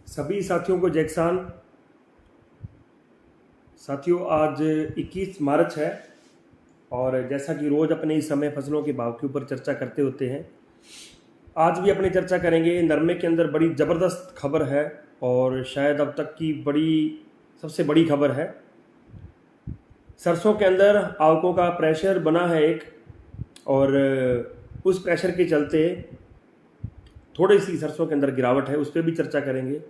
सभी साथियों को जय किसान। साथियों, आज 21 मार्च है और जैसा कि रोज़ अपने इस समय फसलों के भाव के ऊपर चर्चा करते होते हैं, आज भी अपनी चर्चा करेंगे। नरमे के अंदर बड़ी ज़बरदस्त खबर है और शायद अब तक की सबसे बड़ी खबर है। सरसों के अंदर आवकों का प्रेशर बना है एक, और उस प्रेशर के चलते थोड़ी सी सरसों के अंदर गिरावट है, उस पर भी चर्चा करेंगे।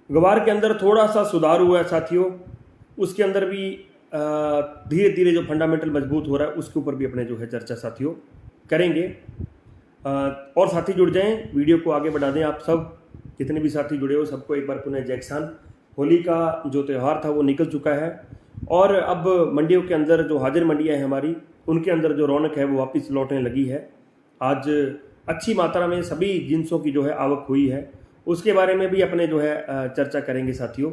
ग्वार के अंदर थोड़ा सा सुधार हुआ है साथियों, उसके अंदर भी धीरे धीरे जो फंडामेंटल मजबूत हो रहा है उसके ऊपर भी अपने जो है चर्चा साथियों करेंगे। और साथी जुड़ जाएं, वीडियो को आगे बढ़ा दें। आप सब जितने भी साथी जुड़े हो सबको एक बार पुनः जय किसान। होली का जो त्यौहार था वो निकल चुका है और अब मंडियों के अंदर जो हाजिर मंडियां हैं हमारी, उनके अंदर जो रौनक है वो वापस लौटने लगी है। आज अच्छी मात्रा में सभी जिन्सों की जो है आवक हुई है, उसके बारे में भी अपने जो है चर्चा करेंगे साथियों।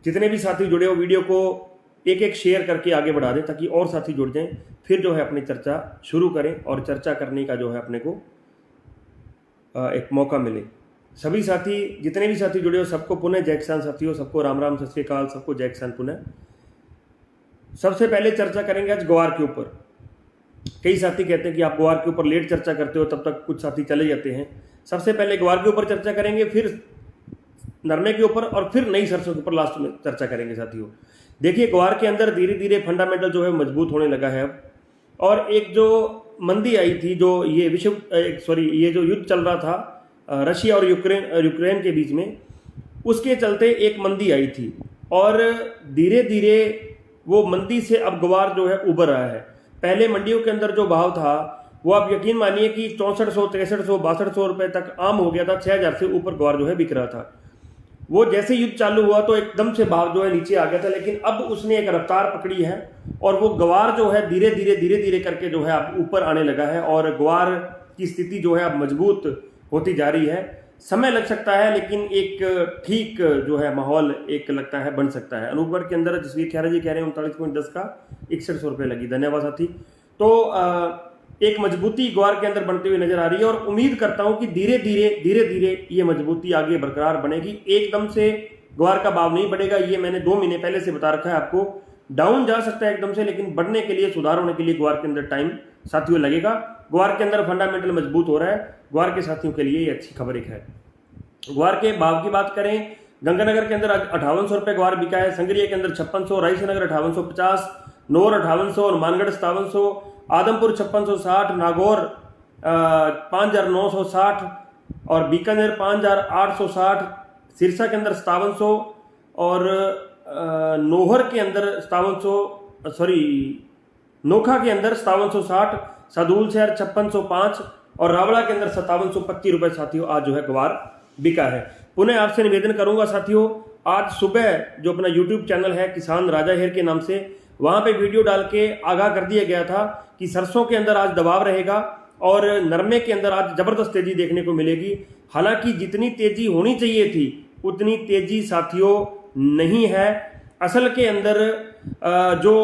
जितने भी साथी जुड़े हो वीडियो को एक एक शेयर करके आगे बढ़ा दें ताकि और साथी जुड़ जाएं, फिर जो है अपनी चर्चा शुरू करें और चर्चा करने का जो है अपने को एक मौका मिले। सभी साथी जितने भी साथी जुड़े हो सबको पुनः जय किसान साथियों, सबको राम राम सत श्री अकाल, सबको जय किसान पुनः। सबसे पहले चर्चा करेंगे आज ग्वार के ऊपर। कई साथी कहते हैं कि आप ग्वार के ऊपर लेट चर्चा करते हो, तब तक कुछ साथी चले जाते हैं। सबसे पहले ग्वार के ऊपर चर्चा करेंगे, फिर नरमे के ऊपर और फिर नई सरसों के ऊपर लास्ट में चर्चा करेंगे साथियों। देखिए, ग्वार के अंदर धीरे धीरे फंडामेंटल जो है मजबूत होने लगा है अब, और एक जो मंदी आई थी, जो ये ये जो युद्ध चल रहा था रशिया और यूक्रेन के बीच में, उसके चलते एक मंदी आई थी और धीरे धीरे वो मंदी से अब ग्वार जो है उभर रहा है। पहले मंडियों के अंदर जो भाव था वो आप यकीन मानिए कि 6400, 6300, 6200 रुपए तक आम हो गया था। 6000 से ऊपर ग्वार जो है बिक रहा था। वो जैसे युद्ध चालू हुआ तो एकदम से भाव जो है नीचे आ गया था, लेकिन अब उसने एक रफ्तार पकड़ी है और वो ग्वार जो है धीरे धीरे करके जो है अब ऊपर आने लगा है और ग्वार की स्थिति जो है अब मजबूत होती जा रही है। समय लग सकता है लेकिन एक ठीक जो है माहौल एक लगता है बन सकता है। अनूपगढ़ के अंदर जसवीर खैरा जी कह रहे हैं 39.10 का 6100 रुपये लगी। धन्यवाद साथी। तो एक मजबूती ग्वार के अंदर बनती हुई नजर आ रही है और उम्मीद करता हूं कि धीरे धीरे ये मजबूती आगे बरकरार बनेगी। एकदम से ग्वार का भाव नहीं बढ़ेगा, ये मैंने 2 महीने पहले से बता रखा है आपको। डाउन जा सकता है एकदम से, लेकिन बढ़ने के लिए, सुधार होने के लिए ग्वार के अंदर टाइम साथियों लगेगा। ग्वार के अंदर फंडामेंटल मजबूत हो रहा है, ग्वार के साथियों के लिए ये अच्छी खबर एक है। ग्वार के भाव की बात करें, गंगानगर के अंदर 5800 रुपये ग्वार बिका है, संगरिया के अंदर 5600, रायसेनगर 5850, नौर 5800, हनुमानगढ़ 5700, आदमपुर 5660, नागौर 5960 और बीकानेर 5860, सिरसा के अंदर 5700 और नोहर के अंदर 5700, नोखा के अंदर 5760, सदूल शहर 5605 और रावड़ा के अंदर 5725 रुपये साथियों आज जो है ग्वार बिका है। पुनः आपसे निवेदन करूंगा साथियों, आज सुबह जो अपना YouTube चैनल है किसान राजा हेर के नाम से, वहां पे वीडियो डाल के आगाह कर दिया गया था कि सरसों के अंदर आज दबाव रहेगा और नरमे के अंदर आज जबरदस्त तेजी देखने को मिलेगी। हालांकि जितनी तेजी होनी चाहिए थी उतनी तेजी साथियों नहीं है। असल के अंदर जो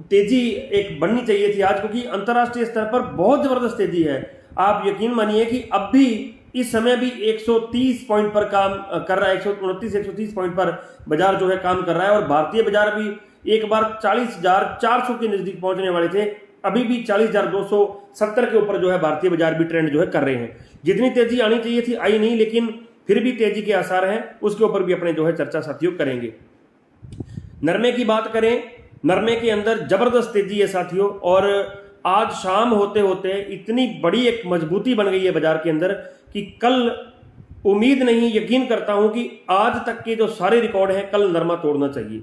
तेजी एक बढ़नी चाहिए थी आज, क्योंकि अंतर्राष्ट्रीय स्तर पर बहुत जबरदस्त तेजी है। आप यकीन मानिए कि अब भी इस समय भी 130 पॉइंट पर काम कर रहा है, 129-130 पॉइंट पर बाजार जो है काम कर रहा है और भारतीय बाजार भी एक बार 40,400 के नजदीक पहुंचने वाले थे, अभी भी 40,270 के ऊपर जो है भारतीय बाजार भी ट्रेंड जो है कर रहे हैं। जितनी तेजी आनी चाहिए थी आई नहीं, लेकिन फिर भी तेजी के आसार हैं, उसके ऊपर भी अपने जो है चर्चा साथियों करेंगे। नरमे की बात करें, नरमे के अंदर जबरदस्त तेजी है साथियों और आज शाम होते होते इतनी बड़ी एक मजबूती बन गई है बाजार के अंदर कि कल उम्मीद नहीं, यकीन करता हूं कि आज तक के जो सारे रिकॉर्ड हैं कल नरमा तोड़ना चाहिए।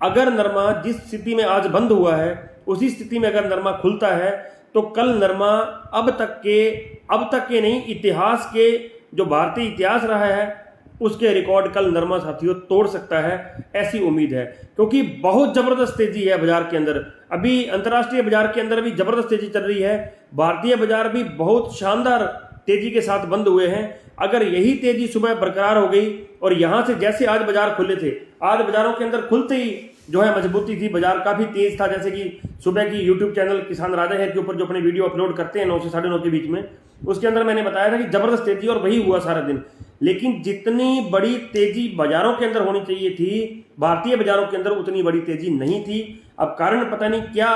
अगर नरमा जिस स्थिति में आज बंद हुआ है उसी स्थिति में अगर नरमा खुलता है तो कल नरमा अब तक के नहीं, इतिहास के जो भारतीय इतिहास रहा है उसके रिकॉर्ड कल नरमा साथियों तोड़ सकता है, ऐसी उम्मीद है। क्योंकि बहुत जबरदस्त तेजी है बाजार के अंदर, अभी अंतर्राष्ट्रीय बाजार के अंदर भी जबरदस्त तेजी चल रही है, भारतीय बाजार भी बहुत शानदार तेजी के साथ बंद हुए हैं। अगर यही तेजी सुबह बरकरार हो गई और यहां से जैसे आज बाजार खुले थे, आज बाजारों के अंदर खुलते ही जो है मजबूती थी, बाजार काफ़ी तेज़ था। जैसे कि सुबह की यूट्यूब चैनल किसान राजा है के ऊपर जो अपने वीडियो अपलोड करते हैं 9 से 9:30 के बीच में, उसके अंदर मैंने बताया था कि ज़बरदस्त तेज़ी, और वही हुआ सारा दिन। लेकिन जितनी बड़ी तेज़ी बाज़ारों के अंदर होनी चाहिए थी, भारतीय बाज़ारों के अंदर उतनी बड़ी तेज़ी नहीं थी। अब कारण पता नहीं क्या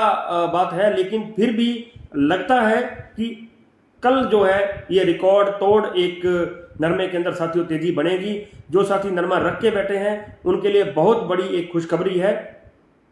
बात है, लेकिन फिर भी लगता है कि कल जो है ये रिकॉर्ड तोड़ एक नरमे के अंदर साथियों तेज़ी बनेगी। जो साथी नरमा रख के बैठे हैं उनके लिए बहुत बड़ी एक खुशखबरी है।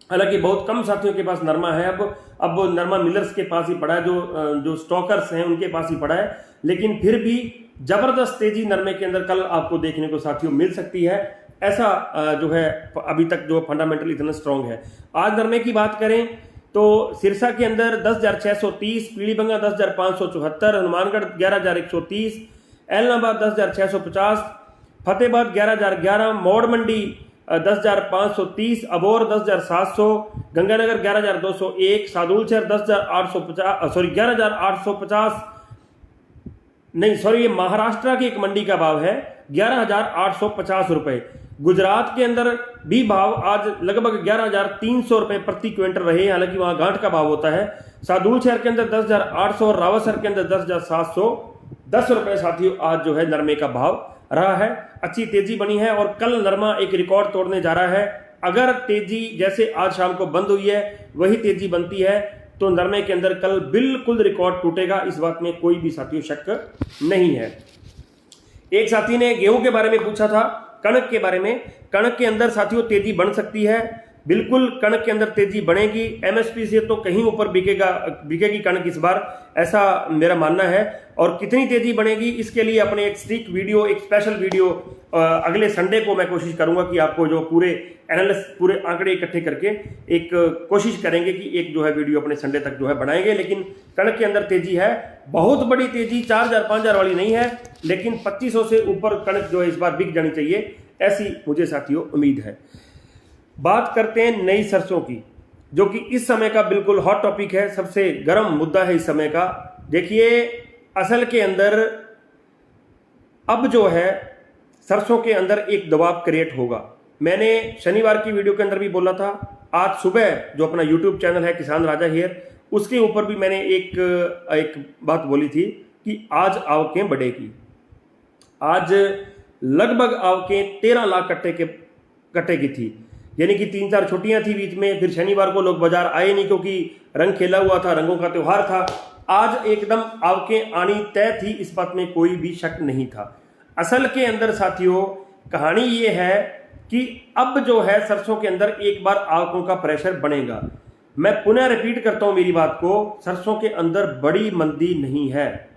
हालांकि बहुत कम साथियों के पास नरमा है, अब नरमा मिलर्स के पास ही पड़ा है, जो स्टॉकर्स हैं उनके पास ही पड़ा है। लेकिन फिर भी जबरदस्त तेजी नरमे के अंदर कल आपको देखने को साथियों मिल सकती है। ऐसा जो है अभी तक जो फंडामेंटल इतना स्ट्रांग है। आज नरमे की बात करें तो सिरसा के अंदर 10,630, पीलीभंगा 10,574, हनुमानगढ़ 11,130, एलनाबाद 10,650, फतेहाबाद 11,011, मौड़ मंडी 10,530, अबोर 10,700, गंगानगर 11,201, सादुलशहर 11,850, नहीं सॉरी, ये महाराष्ट्र की एक मंडी का भाव है 11,850 रुपए। गुजरात के अंदर भी भाव आज लगभग 11,300 रुपए प्रति क्विंटल रहे, हालांकि वहां गांठ का भाव होता है। सादुलशहर के अंदर 10,800 और रावतसर के अंदर 10,710 रुपए साथियों आज जो है नरमे का भाव रहा है। अच्छी तेजी बनी है और कल नरमा एक रिकॉर्ड तोड़ने जा रहा है। अगर तेजी जैसे आज शाम को बंद हुई है वही तेजी बनती है तो नरमे के अंदर कल बिल्कुल रिकॉर्ड टूटेगा, इस बात में कोई भी साथियों शक नहीं है। एक साथी ने गेहूं के बारे में पूछा था, कणक के बारे में। कणक के अंदर साथियों तेजी बन सकती है, बिल्कुल कणक के अंदर तेजी बनेगी। एमएसपी से तो कहीं ऊपर बिकेगी कणक इस बार, ऐसा मेरा मानना है। और कितनी तेजी बनेगी इसके लिए अपने एक स्टिक वीडियो, एक स्पेशल वीडियो अगले संडे को मैं कोशिश करूंगा कि आपको जो पूरे एनालिस्ट, पूरे आंकड़े इकट्ठे करके एक कोशिश करेंगे कि एक जो है वीडियो अपने संडे तक जो है बनाएंगे। लेकिन कणक के अंदर तेजी है, बहुत बड़ी तेजी 4,000-5,000 वाली नहीं है, लेकिन 2500 से ऊपर कणक जो है इस बार बिक जानी चाहिए, ऐसी मुझे साथियों उम्मीद है। बात करते हैं नई सरसों की, जो कि इस समय का बिल्कुल हॉट टॉपिक है, सबसे गर्म मुद्दा है इस समय का। देखिए असल के अंदर अब जो है सरसों के अंदर एक दबाव क्रिएट होगा। मैंने शनिवार की वीडियो के अंदर भी बोला था, आज सुबह जो अपना यूट्यूब चैनल है किसान राजा हेयर, उसके ऊपर भी मैंने एक बात बोली थी कि आज आवकें बढ़ेगी। आज लगभग आवकें 13 लाख कट्टे की थी, यानी कि 3-4 छुट्टियां थी बीच में, फिर शनिवार को लोग बाजार आए नहीं क्योंकि रंग खेला हुआ था, रंगों का त्योहार था। आज एकदम आवकें आनी तय थी, इस बात में कोई भी शक नहीं था। असल के अंदर साथियों कहानी ये है कि अब जो है सरसों के अंदर एक बार आवकों का प्रेशर बनेगा। मैं पुनः रिपीट करता हूं मेरी बात को, सरसों के अंदर बड़ी मंदी नहीं है।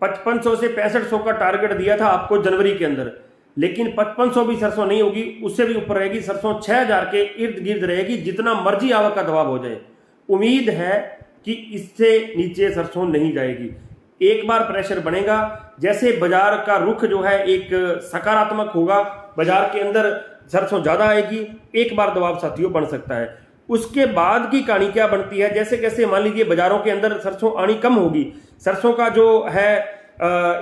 5500 से 6500 का टारगेट दिया था आपको जनवरी के अंदर, लेकिन 5500 भी सरसों नहीं होगी, उससे भी ऊपर रहेगी। सरसों 6,000 के इर्द गिर्द रहेगी, जितना मर्जी आवक का दबाव हो जाए। उम्मीद है कि इससे नीचे सरसों नहीं जाएगी। एक बार प्रेशर बनेगा, जैसे बाजार का रुख जो है एक सकारात्मक होगा, बाजार के अंदर सरसों ज्यादा आएगी, एक बार दबाव साथियों बन सकता है। उसके बाद की कहानी क्या बनती है, जैसे कैसे मान लीजिए बाजारों के अंदर सरसों आनी कम होगी, सरसों का जो है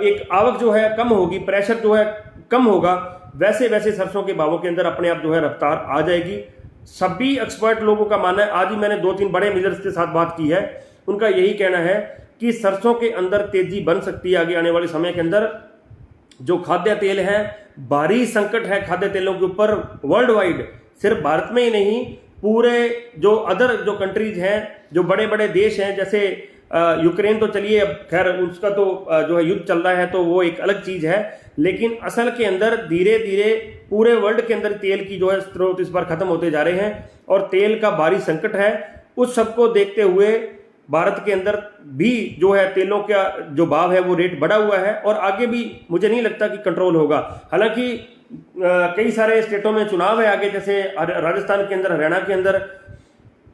एक आवक जो है कम होगी, प्रेशर जो है कम होगा, वैसे वैसे सरसों के भावों के अंदर अपने आप जो है रफ्तार आ जाएगी। सभी एक्सपर्ट लोगों का मानना है, आज ही मैंने 2-3 बड़े मिलर्स के साथ बात की है, उनका यही कहना है कि सरसों के अंदर तेजी बन सकती है आगे आने वाले समय के अंदर। जो खाद्य तेल है, भारी संकट है खाद्य तेलों के ऊपर वर्ल्ड वाइड, सिर्फ भारत में ही नहीं, पूरे जो अदर जो कंट्रीज हैं, जो बड़े बड़े देश हैं, जैसे यूक्रेन तो चलिए अब खैर उसका तो जो है युद्ध चल रहा है तो वो एक अलग चीज है, लेकिन असल के अंदर धीरे धीरे पूरे वर्ल्ड के अंदर तेल की जो है स्रोत इस बार खत्म होते जा रहे हैं और तेल का भारी संकट है। उस सबको देखते हुए भारत के अंदर भी जो है तेलों का जो भाव है वो रेट बढ़ा हुआ है और आगे भी मुझे नहीं लगता कि कंट्रोल होगा। हालांकि कई सारे स्टेटों में चुनाव है आगे, जैसे राजस्थान के अंदर, हरियाणा के अंदर।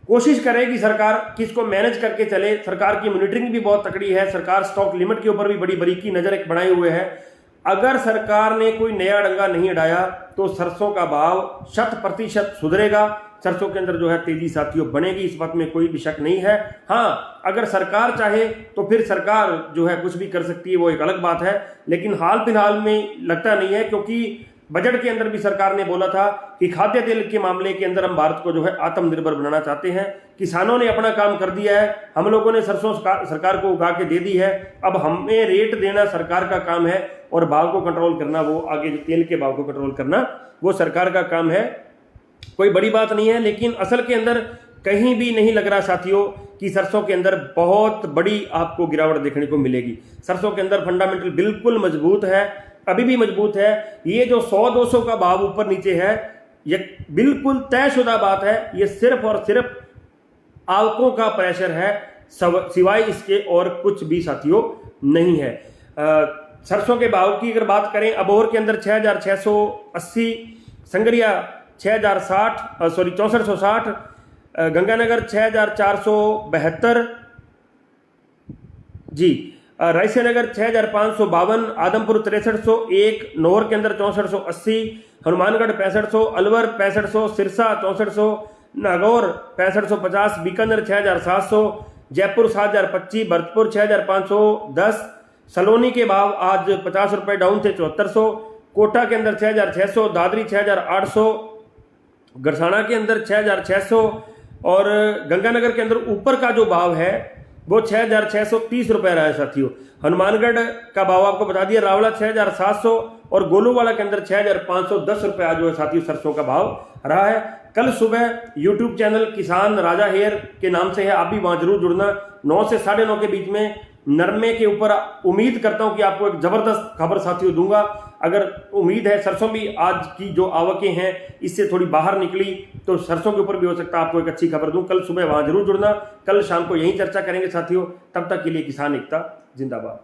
कोशिश करेगी सरकार कि इसको मैनेज करके चले। सरकार की मॉनिटरिंग भी बहुत तकड़ी है, सरकार स्टॉक लिमिट के ऊपर भी बड़ी बारीकी नजर एक बनाए हुए है। अगर सरकार ने कोई नया डंगा नहीं अड़ाया तो सरसों का भाव 100% सुधरेगा, सरसों के अंदर जो है तेजी साथियों बनेगी, इस बात में कोई भी शक नहीं है। हाँ, अगर सरकार चाहे तो फिर सरकार जो है कुछ भी कर सकती है, वो एक अलग बात है, लेकिन हाल फिलहाल में लगता नहीं है, क्योंकि बजट के अंदर भी सरकार ने बोला था कि खाद्य तेल के मामले के अंदर हम भारत को जो है आत्मनिर्भर बनाना चाहते हैं। किसानों ने अपना काम कर दिया है, हम लोगों ने सरसों सरकार को उगा के दे दी है, अब हमें रेट देना सरकार का काम है और भाव को कंट्रोल करना, वो आगे जो तेल के भाव को कंट्रोल करना वो सरकार का काम है। कोई बड़ी बात नहीं है, लेकिन असल के अंदर कहीं भी नहीं लग रहा साथियों कि सरसों के अंदर बहुत बड़ी आपको गिरावट देखने को मिलेगी। सरसों के अंदर फंडामेंटल बिल्कुल मजबूत है, अभी भी मजबूत है। ये जो 100-200 का भाव ऊपर नीचे है ये बिल्कुल तयशुदा बात है, ये सिर्फ और सिर्फ आवकों का प्रेशर है, सिवाय इसके और कुछ भी साथियों नहीं है। सरसों के भाव की अगर बात करें, अबोहर के अंदर 6680, संगरिया 6460, गंगानगर 6472 जी, रायसेनगर 6552, आदमपुर 6301, नौर के अंदर 6480, हनुमानगढ़ 6500, अलवर 6500, सिरसा 6400, नागौर 6550, बीकानेर 6700, जयपुर 7025, भरतपुर 6510, सलोनी के भाव आज 50 रुपए डाउन थे 7400, कोटा के अंदर 6600, दादरी 6800, गरसाना के अंदर 6600 और गंगानगर के अंदर ऊपर का जो भाव है वो 6630 रुपए रहा है साथियों। हनुमानगढ़ का भाव आपको बता दिया, रावला 6700 और गोलूवाला के अंदर 6510 रुपए आज जो है साथियों सरसों का भाव रहा है। कल सुबह यूट्यूब चैनल किसान राजा हेयर के नाम से है, आप भी वहां जरूर जुड़ना। 9 से 9:30 के बीच में नरमे के ऊपर उम्मीद करता हूं कि आपको एक जबरदस्त खबर साथियों दूंगा। अगर उम्मीद है सरसों भी आज की जो आवकें हैं इससे थोड़ी बाहर निकली तो सरसों के ऊपर भी हो सकता है आपको एक अच्छी खबर दूं। कल सुबह वहां जरूर जुड़ना, कल शाम को यही चर्चा करेंगे साथियों। तब तक के लिए किसान एकता जिंदाबाद।